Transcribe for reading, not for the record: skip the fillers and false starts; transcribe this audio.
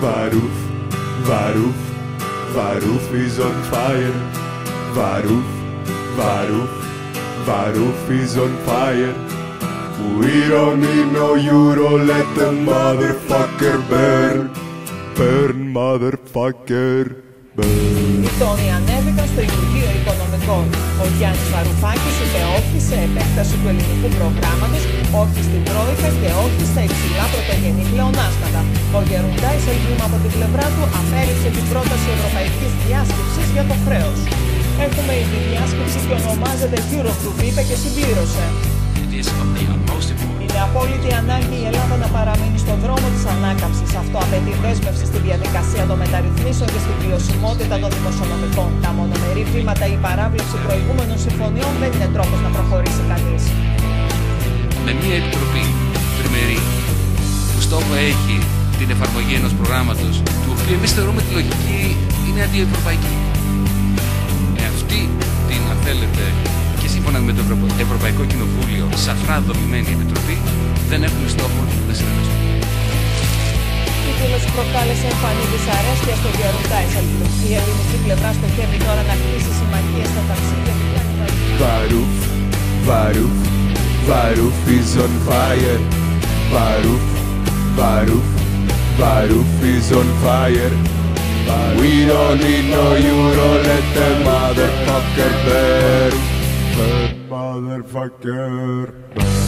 Varuf, Varuf, Varuf is on fire. Varuf, Varuf, Varuf is on fire. We don't need no euro, let the motherfucker burn. Burn, motherfucker, burn. Οι τόνοι ανέβηκαν στο Υπουργείο Οικονομικών. Ο Γιάννης Βαρουφάκης είπε όχι σε επέκταση του ελληνικού προγράμματος, όχι στην Τρόικα και όχι στα υψηλά πρωτογενή πλεονάσματα. Ο Γερουντάης Ελβήμα από την πλευρά του απέρριψε την πρόταση ευρωπαϊκής διάσκεψης για το χρέος. Έχουμε ήδη διάσκεψη και ονομάζεται Eurogroup, είπε και συμπλήρωσε. Είναι απόλυτη ανάγκη η Ελλάδα να παραμείνει στον δρόμο της ανάκαμψης. Αυτό απαιτεί δέσμευση στη διαδικασία των μεταρρυθμίσεων και στη βιωσιμότητα των δημοσιονομικών. Τα μονομερή βήματα ή η παράβλεψη προηγούμενων συμφωνιών δεν είναι τρόπος να προχωρήσει κανείς. Με μια επιτροπή τριμερή που στόχο έχει την εφαρμογή ενός προγράμματος, του οποίου εμείς θεωρούμε τη λογική είναι αντιευρωπαϊκή. Με αυτή την, αν θέλετε, και σύμφωνα με το Ευρωπαϊκό Κοινοβούλιο, σαφρά δομημένη επιτροπή, δεν έχουμε στόχο να συνεργαστούμε. Η δήλωση προκάλεσε εμφανή δυσαρέσκεια στο Γερουντάης. Η ελληνική πλευρά στοχεύει τώρα να χτίσει συμμαχίες στα ταξίδια του Varuf, Varuf, Varuf is on fire. Varuf, Varuf, Varuf is on fire. We don't need no euro, let the motherfucker burn. Burn, motherfucker, burn.